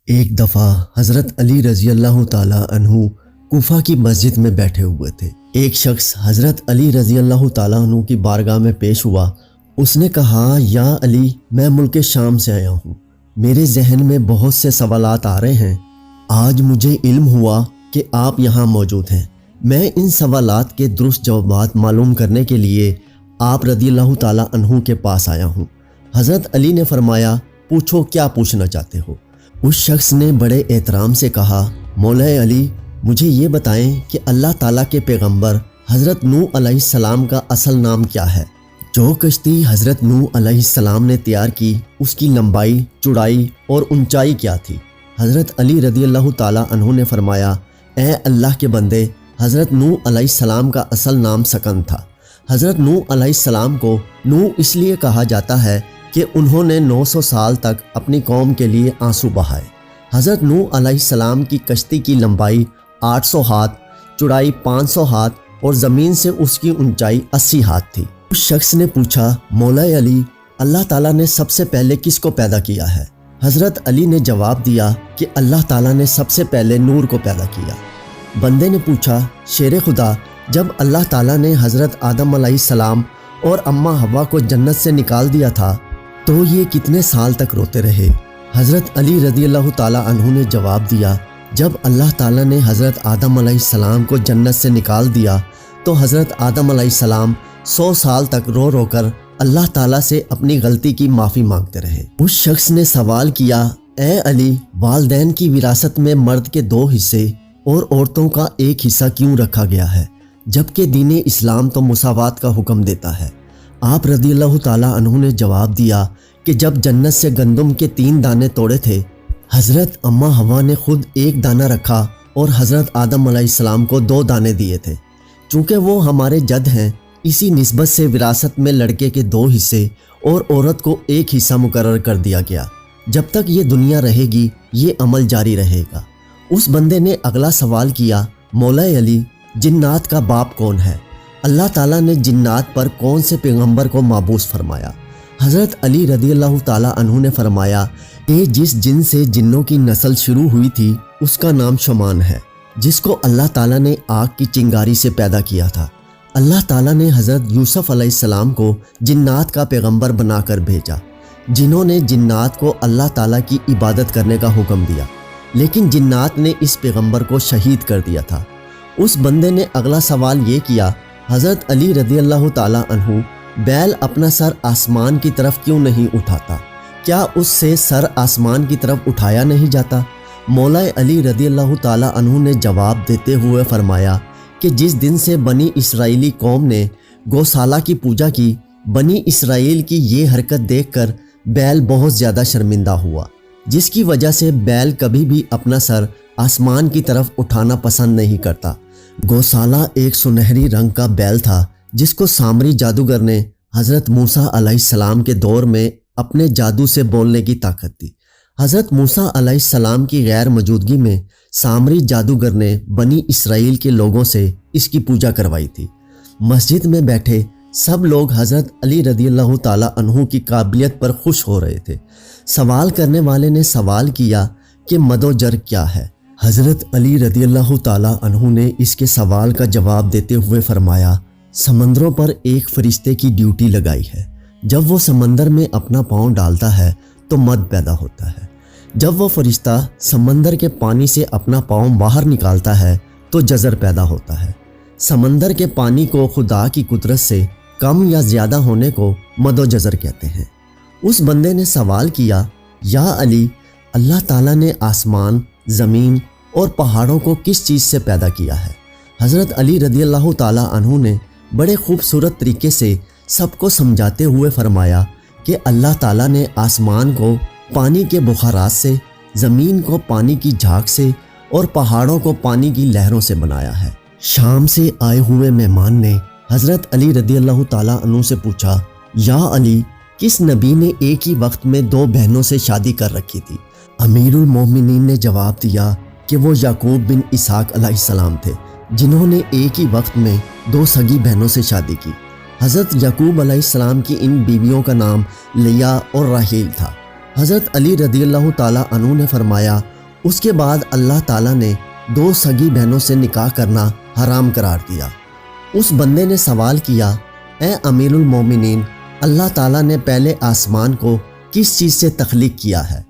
ایک دفعہ حضرت علی رضی اللہ تعالی عنہ کوفہ کی مسجد میں بیٹھے ہوئے تھے۔ ایک شخص حضرت علی رضی اللہ تعالی عنہ کی بارگاہ میں پیش ہوا۔ اس نے کہا، یا علی، میں ملک شام سے آیا ہوں، میرے ذہن میں بہت سے سوالات آ رہے ہیں۔ آج مجھے علم ہوا کہ آپ یہاں موجود ہیں۔ میں ان سوالات کے درست جوابات معلوم کرنے کے لیے آپ رضی اللہ تعالی عنہ کے پاس آیا ہوں۔ حضرت علی نے فرمایا، پوچھو، کیا پوچھنا چاہتے ہو؟ اس شخص نے بڑے احترام سے کہا، مولا علی، مجھے یہ بتائیں کہ اللہ تعالیٰ کے پیغمبر حضرت نوح علیہ السلام کا اصل نام کیا ہے؟ جو کشتی حضرت نوح علیہ السلام نے تیار کی، اس کی لمبائی، چوڑائی اور اونچائی کیا تھی؟ حضرت علی رضی اللہ تعالیٰ عنہ نے فرمایا، اے اللہ کے بندے، حضرت نوح علیہ السلام کا اصل نام سکن تھا۔ حضرت نوح علیہ السلام کو نوح اس لیے کہا جاتا ہے کہ انہوں نے 900 سال تک اپنی قوم کے لیے آنسو بہائے۔ حضرت نوح علیہ السلام کی کشتی کی لمبائی 800 ہاتھ، چوڑائی 500 ہاتھ اور زمین سے اس کی اونچائی 80 ہاتھ تھی۔ اس شخص نے پوچھا، مولا علی، اللہ تعالیٰ نے سب سے پہلے کس کو پیدا کیا ہے؟ حضرت علی نے جواب دیا کہ اللہ تعالیٰ نے سب سے پہلے نور کو پیدا کیا۔ بندے نے پوچھا، شیر خدا، جب اللہ تعالیٰ نے حضرت آدم علیہ السلام اور اماں حوا کو جنت سے نکال دیا تھا تو یہ کتنے سال تک روتے رہے؟ حضرت علی رضی اللہ تعالیٰ عنہ نے جواب دیا، جب اللہ تعالیٰ نے حضرت آدم علیہ السلام کو جنت سے نکال دیا تو حضرت آدم علیہ السلام 100 سال تک رو رو کر اللہ تعالیٰ سے اپنی غلطی کی معافی مانگتے رہے۔ اس شخص نے سوال کیا، اے علی، والدین کی وراثت میں مرد کے 2 حصے اور عورتوں کا 1 حصہ کیوں رکھا گیا ہے، جبکہ دین اسلام تو مساوات کا حکم دیتا ہے؟ آپ رضی اللہ تعالیٰ عنہ نے جواب دیا کہ جب جنت سے گندم کے 3 دانے توڑے تھے، حضرت اماں حوا نے خود 1 دانہ رکھا اور حضرت آدم علیہ السلام کو 2 دانے دیے تھے۔ چونکہ وہ ہمارے جد ہیں، اسی نسبت سے وراثت میں لڑکے کے 2 حصے اور عورت کو 1 حصہ مقرر کر دیا گیا۔ جب تک یہ دنیا رہے گی یہ عمل جاری رہے گا۔ اس بندے نے اگلا سوال کیا، مولا علی، جنات کا باپ کون ہے؟ اللہ تعالیٰ نے جنات پر کون سے پیغمبر کو مابعوث فرمایا؟ حضرت علی رضی اللہ تعالیٰ عنہ نے فرمایا کہ جس جن سے جنوں کی نسل شروع ہوئی تھی اس کا نام شمان ہے، جس کو اللہ تعالیٰ نے آگ کی چنگاری سے پیدا کیا تھا۔ اللہ تعالیٰ نے حضرت یوسف علیہ السلام کو جنات کا پیغمبر بنا کر بھیجا، جنہوں نے جنات کو اللہ تعالیٰ کی عبادت کرنے کا حکم دیا، لیکن جنات نے اس پیغمبر کو شہید کر دیا تھا۔ اس بندے نے اگلا سوال یہ کیا، حضرت علی رضی اللہ تعالیٰ عنہ، بیل اپنا سر آسمان کی طرف کیوں نہیں اٹھاتا؟ کیا اس سے سر آسمان کی طرف اٹھایا نہیں جاتا؟ مولا علی رضی اللہ تعالیٰ عنہ نے جواب دیتے ہوئے فرمایا کہ جس دن سے بنی اسرائیلی قوم نے گوسالہ کی پوجا کی، بنی اسرائیل کی یہ حرکت دیکھ کر بیل بہت زیادہ شرمندہ ہوا، جس کی وجہ سے بیل کبھی بھی اپنا سر آسمان کی طرف اٹھانا پسند نہیں کرتا۔ گوسالہ ایک سنہری رنگ کا بیل تھا جس کو سامری جادوگر نے حضرت موسیٰ علیہ السلام کے دور میں اپنے جادو سے بولنے کی طاقت دی۔ حضرت موسیٰ علیہ السلام کی غیر موجودگی میں سامری جادوگر نے بنی اسرائیل کے لوگوں سے اس کی پوجا کروائی تھی۔ مسجد میں بیٹھے سب لوگ حضرت علی رضی اللہ تعالیٰ عنہ کی قابلیت پر خوش ہو رہے تھے۔ سوال کرنے والے نے سوال کیا کہ مد و جر کیا ہے؟ حضرت علی رضی اللہ تعالیٰ عنہ نے اس کے سوال کا جواب دیتے ہوئے فرمایا، سمندروں پر ایک فرشتے کی ڈیوٹی لگائی ہے۔ جب وہ سمندر میں اپنا پاؤں ڈالتا ہے تو مد پیدا ہوتا ہے۔ جب وہ فرشتہ سمندر کے پانی سے اپنا پاؤں باہر نکالتا ہے تو جزر پیدا ہوتا ہے۔ سمندر کے پانی کو خدا کی قدرت سے کم یا زیادہ ہونے کو مد و جزر کہتے ہیں۔ اس بندے نے سوال کیا، یا علی، اللہ تعالیٰ نے آسمان، زمین اور پہاڑوں کو کس چیز سے پیدا کیا ہے؟ حضرت علی رضی اللہ تعالیٰ عنہ نے بڑے خوبصورت طریقے سے سب کو سمجھاتے ہوئے فرمایا کہ اللہ تعالیٰ نے آسمان کو پانی کے بخارات سے، زمین کو پانی کی جھاگ سے اور پہاڑوں کو پانی کی لہروں سے بنایا ہے۔ شام سے آئے ہوئے مہمان نے حضرت علی رضی اللہ تعالیٰ عنہ سے پوچھا، یا علی، کس نبی نے ایک ہی وقت میں 2 بہنوں سے شادی کر رکھی تھی؟ امیر المومنین نے جواب دیا کہ وہ یعقوب بن اسحاق علیہ السلام تھے، جنہوں نے ایک ہی وقت میں 2 سگی بہنوں سے شادی کی۔ حضرت یعقوب علیہ السلام کی ان بیویوں کا نام لیا اور راحیل تھا۔ حضرت علی رضی اللہ تعالیٰ عنہ نے فرمایا اس کے بعد اللہ تعالیٰ نے 2 سگی بہنوں سے نکاح کرنا حرام قرار دیا۔ اس بندے نے سوال کیا، اے امیر المومنین، اللہ تعالیٰ نے پہلے آسمان کو کس چیز سے تخلیق کیا ہے؟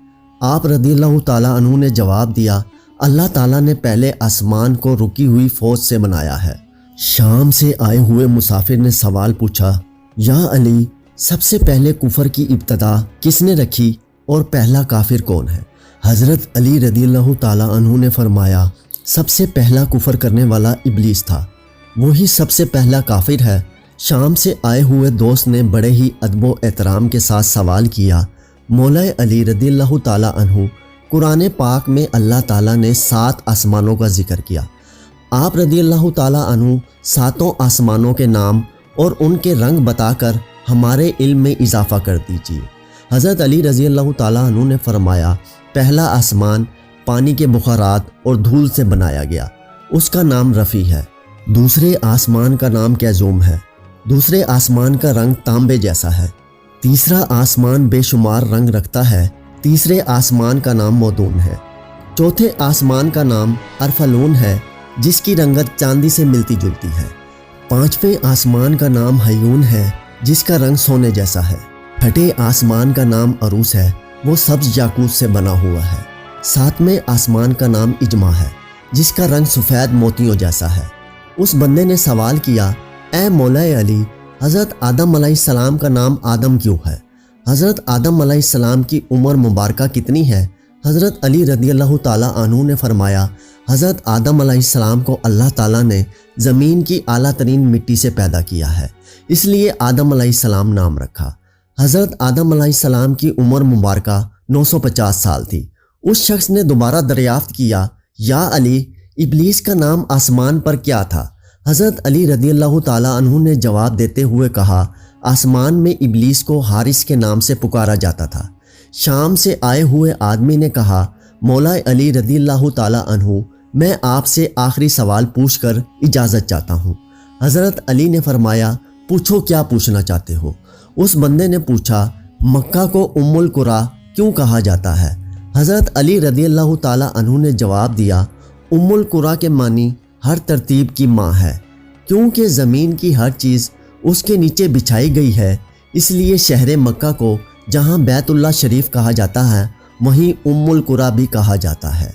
آپ رضی اللہ تعالیٰ عنہ نے جواب دیا، اللہ تعالیٰ نے پہلے آسمان کو رکی ہوئی فوج سے بنایا ہے۔ شام سے آئے ہوئے مسافر نے سوال پوچھا، یا علی، سب سے پہلے کفر کی ابتدا کس نے رکھی اور پہلا کافر کون ہے؟ حضرت علی رضی اللہ تعالیٰ عنہ نے فرمایا، سب سے پہلا کفر کرنے والا ابلیس تھا، وہی سب سے پہلا کافر ہے۔ شام سے آئے ہوئے دوست نے بڑے ہی ادب و احترام کے ساتھ سوال کیا، مولا علی رضی اللہ تعالیٰ عنہ، قرآن پاک میں اللہ تعالیٰ نے 7 آسمانوں کا ذکر کیا، آپ رضی اللہ تعالیٰ عنہ 7 آسمانوں کے نام اور ان کے رنگ بتا کر ہمارے علم میں اضافہ کر دیجیے۔ حضرت علی رضی اللہ تعالیٰ عنہ نے فرمایا، پہلا آسمان پانی کے بخارات اور دھول سے بنایا گیا، اس کا نام رفیع ہے۔ دوسرے آسمان کا نام کیزوم ہے، دوسرے آسمان کا رنگ تانبے جیسا ہے۔ تیسرا آسمان بے شمار رنگ رکھتا ہے، تیسرے آسمان کا نام مودون ہے۔ چوتھے آسمان کا نام ارفلون ہے، جس کی رنگت چاندی سے ملتی جلتی ہے۔ پانچویں آسمان کا نام ہیون ہے، جس کا رنگ سونے جیسا ہے۔ چھٹے آسمان کا نام عروس ہے، وہ سبز یاقوت سے بنا ہوا ہے۔ ساتویں آسمان کا نام اجما ہے، جس کا رنگ سفید موتیوں جیسا ہے۔ اس بندے نے سوال کیا، اے مولا علی، حضرت آدم علیہ السلام کا نام آدم کیوں ہے؟ حضرت آدم علیہ السلام کی عمر مبارکہ کتنی ہے؟ حضرت علی رضی اللہ تعالیٰ عنہ نے فرمایا، حضرت آدم علیہ السلام کو اللہ تعالیٰ نے زمین کی اعلیٰ ترین مٹی سے پیدا کیا ہے، اس لیے آدم علیہ السلام نام رکھا۔ حضرت آدم علیہ السلام کی عمر مبارکہ 950 سال تھی۔ اس شخص نے دوبارہ دریافت کیا، یا علی، ابلیس کا نام آسمان پر کیا تھا؟ حضرت علی رضی اللہ تعالیٰ عنہ نے جواب دیتے ہوئے کہا، آسمان میں ابلیس کو حارث کے نام سے پکارا جاتا تھا۔ شام سے آئے ہوئے آدمی نے کہا، مولا علی رضی اللہ تعالیٰ عنہ، میں آپ سے آخری سوال پوچھ کر اجازت چاہتا ہوں۔ حضرت علی نے فرمایا، پوچھو کیا پوچھنا چاہتے ہو؟ اس بندے نے پوچھا، مکہ کو ام القریٰ کیوں کہا جاتا ہے؟ حضرت علی رضی اللہ تعالیٰ عنہ نے جواب دیا، ام القریٰ کے معنی ہر ترتیب کی ماں ہے، کیونکہ زمین کی ہر چیز اس کے نیچے بچھائی گئی ہے، اس لیے شہر مکہ کو جہاں بیت اللہ شریف کہا جاتا ہے، وہیں ام القریٰ بھی کہا جاتا ہے۔